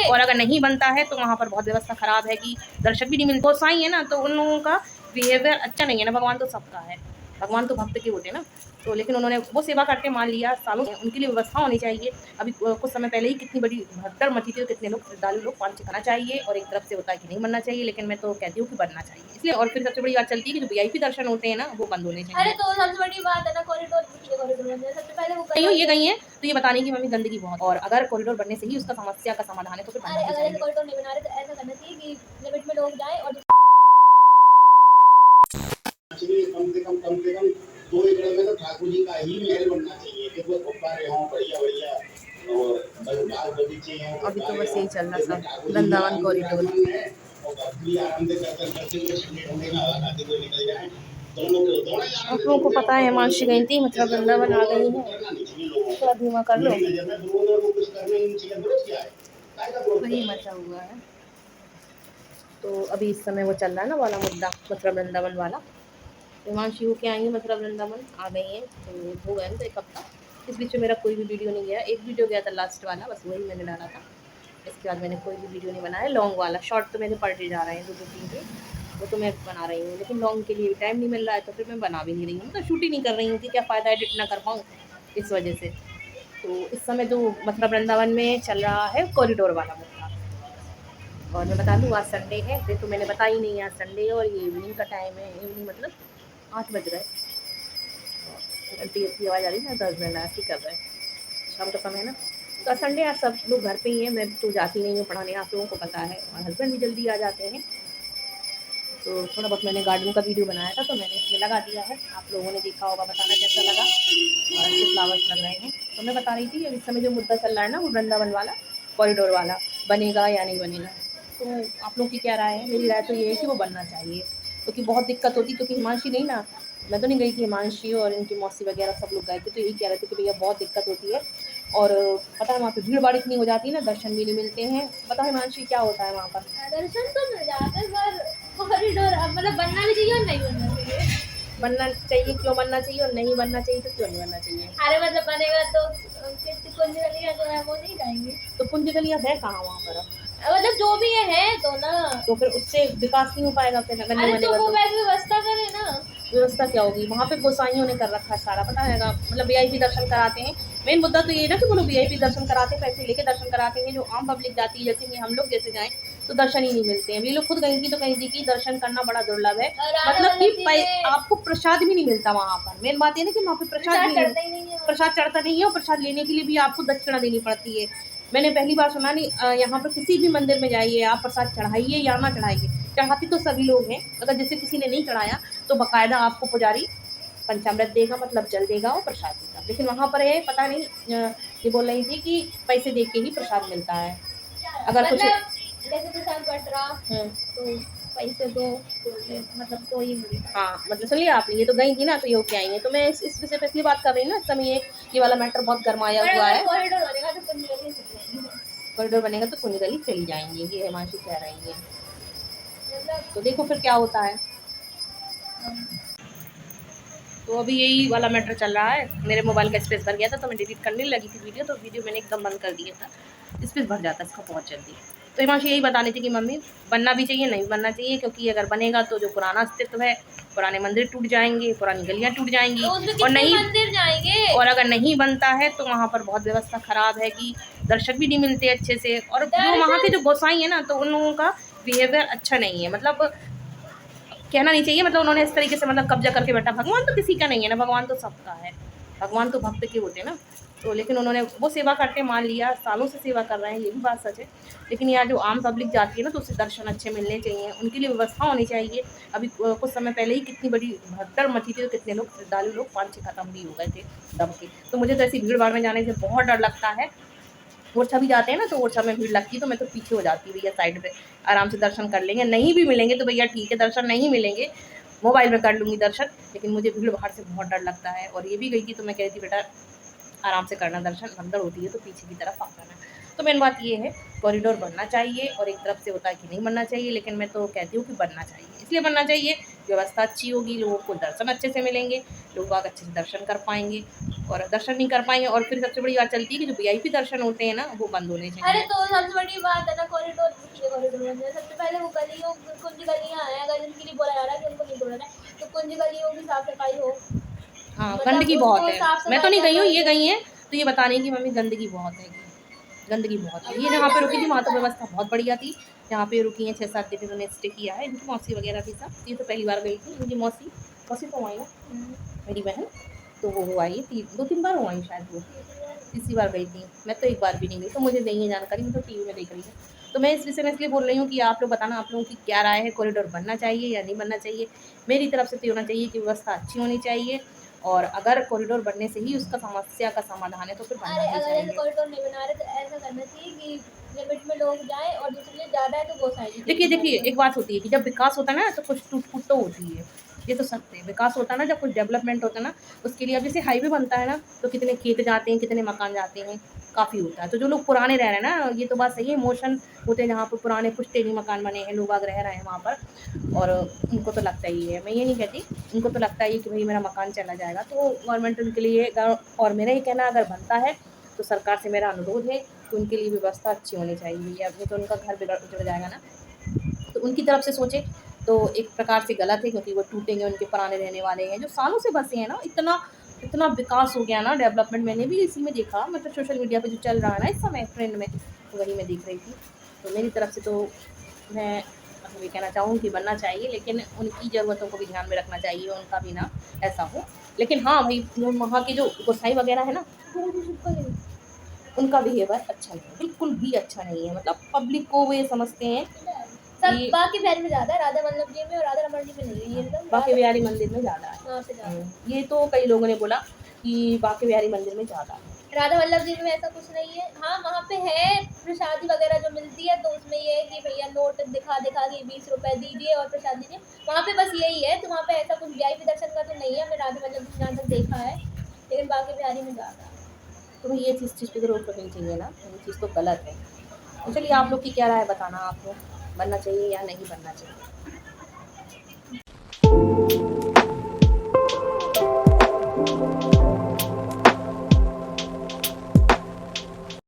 और अगर नहीं बनता है तो वहाँ पर बहुत व्यवस्था खराब है कि दर्शक भी नहीं मिलते। गोसाई है ना, तो उन लोगों का बिहेवियर अच्छा नहीं है ना। भगवान तो सबका है, भगवान तो भक्त के होते हैं ना। तो लेकिन उन्होंने वो सेवा करके मान लिया सालों से, उनके लिए व्यवस्था होनी चाहिए। अभी कुछ समय पहले ही कितनी बड़ी भगदड़ मची थी, तो कितने लोग श्रद्धालु लोग पान चढ़ाना चाहिए, और एक तरफ से होता है कि नहीं बनना चाहिए, लेकिन मैं तो कहती हूँ कि बनना चाहिए इसलिए। और फिर सबसे बड़ी बात चलती है कि जो वीआईपी दर्शन होते हैं ना, वो बंद होने चाहिए। अरे तो सबसे बड़ी बात है ना, कॉरिडोर बन जाए। सबसे पहले वो ये गई है तो ये बताने की मम्मी गंदगी बहुत, और अगर कॉरिडोर बनने से ही उसका समस्या का समाधान है तो फिर बनना अरे अगर चाहिए। कॉरिडोर नहीं बना रहे तो ऐसा करना चाहिए कि लिमिट में लोग जाएं, और कम से कम 2 एकड़ में तो ठाकुर जी का ही महल बनना चाहिए कि वो गुब्बारे हों बढ़िया बढ़िया, और बाग बगीचे हों। अभी तो बस यही चल रहा सब वृंदावन कॉरिडोर। और भक्ति आराम से करते हुए ठंडे ठंडे नहा खाते हुए निकल जाए। दोनों आप लोगों को पता है हिमांशी गई थी, मतलब वृंदावन आ गई है। थोड़ा धीमा कर लो, वही मचा हुआ है। तो अभी इस समय वो चल रहा है ना वाला मुद्दा, मथुरा वृंदावन वाला। हिमांशी होके आई है मथुरा वृंदावन, आ गई हैं तो हो गया तो 1 हफ्ता। इस बीच में मेरा कोई भी वीडियो नहीं गया, एक वीडियो गया था लास्ट वाला, बस वही मैंने डाला था। इसके बाद मैंने कोई भी वीडियो नहीं बनाया। लॉन्ग वाला शॉर्ट तो मेरे पड़ते जा रहे हैं 2-2 3 के, वो तो मैं बना रही हूँ, लेकिन लॉन्ग के लिए टाइम नहीं मिल रहा है, तो फिर मैं बना भी नहीं रही हूँ, तो शूट ही नहीं कर रही हूँ कि क्या फ़ायदा एडिट ना कर पाऊँ इस वजह से। तो इस समय जो मथुरा वृंदावन में चल रहा है कॉरिडोर वाला मुद्दा। और मैं बता दूँ आज संडे है, फिर तो मैंने बताया ही नहीं आज संडे है, और ये इवनिंग का टाइम है, इवनिंग मतलब 8 बज रहे। की आवाज़ आ रही है ना, 10 मिनट आरती कर रहे हैं, शाम का समय है ना। तो संडे आज सब लोग घर पे ही हैं, मैं तो जाती नहीं हूँ पढ़ाने, आप लोगों को पता है, और हस्बैंड भी जल्दी आ जाते हैं। तो थोड़ा बहुत मैंने गार्डन का वीडियो बनाया था, तो मैंने इसमें लगा दिया है, आप लोगों ने देखा होगा, बताना कैसा लगा। और अच्छे फ्लावर्स लग रहे हैं। तो मैं बता रही थी इस समय जो मुद्दा चल रहा है ना, वो वृंदावन वाला कॉरिडोर वाला, बनेगा या नहीं बनेगा। तो आप लोग की क्या राय है? मेरी राय तो ये है कि वो बनना चाहिए, क्योंकि बहुत दिक्कत होती, क्योंकि हिमांशी नहीं ना, मैं तो नहीं गई थी, हिमांशी और इनकी मौसी वगैरह सब लोग गए थे, तो यही कह रहे थे कि भैया बहुत दिक्कत होती है, और पता है वहाँ पे भीड़ भाड़ इतनी हो जाती है ना, दर्शन भी नहीं मिलते हैं। पता है हिमांशी क्या होता है वहाँ पर? दर्शन तो मिल जाते हैं, पर कॉरिडोर मतलब बनना भी चाहिए और नहीं बनना चाहिए। बनना चाहिए, क्यों बनना चाहिए, और नहीं बनना चाहिए तो क्यों नहीं बनना चाहिए? अरे मतलब बनेगा तो कुंज गलियां जो है वो नहीं जाएंगे, तो कुंज गलियाँ है कहाँ वहाँ पर? मतलब जो भी है तो ना, तो फिर उससे विकास नहीं हो पाएगा, फिर अगर नहीं अरे तो बनेगा वो तो वैसे व्यवस्था करे ना। व्यवस्था क्या होगी? वहाँ पे गोसाइयों ने कर रखा है सारा, पता है, मतलब वीआईपी दर्शन कराते हैं। मेन मुद्दा तो ये है ना कि वो लोग वीआईपी दर्शन कराते हैं, पैसे लेके दर्शन कराते हैं। जो आम पब्लिक जाती है, जैसे कि हम लोग जैसे जाएं, तो दर्शन ही नहीं मिलते हैं। ये लोग खुद गई थी तो कहीं थी कि दर्शन करना बड़ा दुर्लभ है, मतलब कि आपको प्रसाद भी नहीं मिलता वहाँ पर। मेन बात ये ना कि वहाँ पे प्रसाद चढ़ता नहीं है, और प्रसाद लेने के लिए भी आपको दक्षिणा देनी पड़ती है। मैंने पहली बार सुना, नहीं यहाँ पर किसी भी मंदिर में जाइए, आप प्रसाद चढ़ाइए या ना चढ़ाइए, चढ़ाते तो सभी लोग हैं। अगर जैसे किसी ने नहीं चढ़ाया तो बाकायदा आपको पुजारी पंचामृत देगा, मतलब जल देगा और प्रसाद देगा। लेकिन वहाँ पर है पता नहीं, ये बोल रही थी कि पैसे दे के ही प्रसाद मिलता है। अगर कुछ जैसे प्रसाद बट रहा तो पैसे दो, मतलब तो ही मिलेगा। हाँ, मतलब सुनिए आपने, ये तो गई थी ना, तो ये होके आई है। तो मैं इस विषय पे इसलिए बात कर रही हूँ ना, इस समय ये वाला मैटर बहुत गरमाया हुआ है। कॉरिडोर बनेगा तो कुंज गली चली जाएंगी, कॉरिडोर बनेगा तो कुंज गली चली जाएंगी, ये हिमांशी कह रही है। तो देखो फिर क्या होता है। तो अभी यही वाला मैटर चल रहा है। मेरे मोबाइल का स्पेस भर गया था, तो मैं डिलीट करने लगी थी वीडियो, तो वीडियो मैंने एकदम बंद कर दिया था। स्पेस भर जाता है इसका बहुत जल्दी। तो हिमांशी यही बतानी थी कि मम्मी बनना भी चाहिए, नहीं बनना चाहिए, क्योंकि अगर बनेगा तो जो पुराना अस्तित्व है, पुराने मंदिर टूट जाएंगे, पुरानी गलियाँ टूट जाएंगी, तो और नहीं मंदिर जाएंगे। और अगर नहीं बनता है तो वहाँ पर बहुत व्यवस्था खराब है कि दर्शक भी नहीं मिलते अच्छे से, और जो वहाँ के जो गोसाई है ना, तो उन लोगों का बिहेवियर अच्छा नहीं है, मतलब कहना नहीं चाहिए, मतलब उन्होंने इस तरीके से मतलब कब्जा करके बैठा। भगवान तो किसी का नहीं है ना, भगवान तो सबका है, भगवान तो भक्त के होते हैं ना। तो लेकिन उन्होंने वो सेवा करके मान लिया, सालों से सेवा कर रहे हैं, ये भी बात सच है। लेकिन यहाँ जो आम पब्लिक जाती है ना, तो उससे दर्शन अच्छे मिलने चाहिए, उनके लिए व्यवस्था होनी चाहिए। अभी कुछ समय पहले ही कितनी बड़ी भगदड़ मची थी, तो कितने लोग श्रद्धालु लोग 5-6 खत्म भी हो गए थे दब के। तो मुझे तो ऐसी भीड़ भाड़ में जाने से बहुत डर लगता है। ओरछा भी जाते हैं ना, तो ओरछा में भीड़ लगती है, तो मैं तो पीछे हो जाती हूँ, भैया साइड पे आराम से दर्शन कर लेंगे, नहीं भी मिलेंगे तो भैया ठीक है, दर्शन नहीं मिलेंगे मोबाइल में कर लूँगी दर्शन। लेकिन मुझे भीड़ भाड़ से बहुत डर लगता है। और ये भी गई थी तो मैं कह रही थी बेटा आराम से करना दर्शन, भगदड़ होती है तो पीछे की तरफ आ जाना। तो मेन बात ये है, कॉरिडोर बनना चाहिए, और एक तरफ से होता है कि नहीं बनना चाहिए, लेकिन मैं तो कहती हूँ कि बनना चाहिए। इसलिए बनना चाहिए, व्यवस्था अच्छी होगी, लोगों को दर्शन अच्छे से मिलेंगे, लोग आग अच्छे से दर्शन कर पाएंगे। और दर्शन नहीं कर पाएंगे, और फिर सबसे बड़ी बात चलती है कि जो वीआईपी दर्शन होते हैं ना, वो बंद होने चाहिए। अरे तो सबसे बड़ी बात है ना, कॉरिडोर बन जाए। सबसे पहले वो गलियों, कुंज गलियां हैं, अगर जिनके लिए बोला जा रहा है कि उनको नहीं बोला जाए, तो कुंज गलियों की साफ सफाई हो। हाँ, मतलब गंदगी बहुत उनको है। साफ मैं तो सफाई नहीं गई हूँ, करवाई ये जाए। गई हैं, तो ये बता रही हैं कि मम्मी गंदगी बहुत है, गंदगी बहुत है। ये जहाँ पे रुकी थी वहाँ तो व्यवस्था बहुत बढ़िया थी। जहाँ पे रुकी हैं 6-7 दिन इन्होंने स्टे किया है, इनकी मौसी वगैरह थी सब। ये तो पहली बार गई थी, इनकी मौसी मौसी तो आई ना, मेरी बहन, तो वो आई थी 2-3 बार हो आई शायद वो, तीसरी बार गई थी। मैं तो एक बार भी नहीं गई, तो मुझे नहीं है जानकारी, मैं तो टीवी में देख रही हूँ। तो मैं इस विषय में इसलिए बोल रही हूँ कि आप लोग बताना, आप लोगों की क्या राय है, कॉरिडोर बनना चाहिए या नहीं बनना चाहिए। मेरी तरफ से तो ये होना चाहिए कि व्यवस्था अच्छी होनी चाहिए, और अगर कॉरिडोर बनने से ही उसका समस्या का समाधान है तो फिर बनना अरे ही अगर ऐसे चाहिए। कॉरिडोर नहीं बना रहे तो ऐसा करना चाहिए कि लिमिट में लोग जाएं, और जिसमें ज़्यादा है तो वो साइड। देखिए एक बात होती है कि जब विकास होता है ना तो कुछ टूट फूट तो होती है, ये तो सत्य है। विकास होता है ना, जब कुछ डेवलपमेंट होता है ना, उसके लिए अब जैसे हाईवे बनता है ना, तो कितने खेत जाते हैं, कितने मकान जाते हैं, काफ़ी होता है। तो जो लोग पुराने रह रहे हैं ना, ये तो बात सही है, इमोशन होते हैं जहाँ पर पुराने पुश्तैनी मकान बने हैं, लोग बाग रह रहे हैं वहाँ पर, और उनको तो लगता ही है, मैं ये नहीं कहती, उनको तो लगता ही है कि भाई मेरा मकान चला जाएगा, तो गवर्नमेंट उनके लिए और मेरा ये कहना, अगर बनता है तो सरकार से मेरा अनुरोध है कि उनके लिए व्यवस्था अच्छी होनी चाहिए, या नहीं तो उनका घर उजड़ जाएगा ना। तो उनकी तरफ से सोचे तो एक प्रकार से गलत है, क्योंकि वो टूटेंगे, उनके पुराने रहने वाले हैं जो सालों से बसे हैं ना। इतना इतना विकास हो गया ना, डेवलपमेंट मैंने भी इसी में देखा, मतलब सोशल मीडिया पे जो चल रहा है ना इस समय ट्रेंड में, तो वही मैं देख रही थी। तो मेरी तरफ से तो मैं मतलब ये कहना चाहूँ कि बनना चाहिए, लेकिन उनकी ज़रूरतों को भी ध्यान में रखना चाहिए, उनका भी ना ऐसा हो। लेकिन हाँ भाई, जो वहाँ के जो गोसाई वगैरह है ना, उनका बिहेवियर अच्छा नहीं है, बिल्कुल भी अच्छा नहीं है। मतलब पब्लिक को वो ये समझते हैं सब कि बाकी बिहारी में ज़्यादा है, राधा वल्लभ जी में और राधा रमन जी में नहीं है, ये एकदम बांके बिहारी मंदिर में ज़्यादा है। वहाँ पे ज़्यादा। ये तो कई लोगों ने बोला कि बांके बिहारी मंदिर में ज़्यादा है। राधा वल्लभ जी में ऐसा कुछ नहीं है। हाँ, वहाँ पे है प्रसादी वगैरह जो मिलती है, तो उसमें ये है कि भैया नोट दिखा दिखा के 20 रुपए दीजिए और प्रसाद दीजिए। वहाँ पे बस यही है, तो वहाँ पे ऐसा कुछ वीआईपी दर्शन का तो नहीं है, हमने राधा वल्लभ जी जहाँ तक देखा है, लेकिन बाकी बिहारी में ज़्यादा है। तो भाई ये चीज़ पे तो रोक लगनी चाहिए ना, ये चीज़ तो गलत है। तो चलिए आप लोग की क्या राय बताना, आप लोग बनना चाहिए या नहीं बनना चाहिए।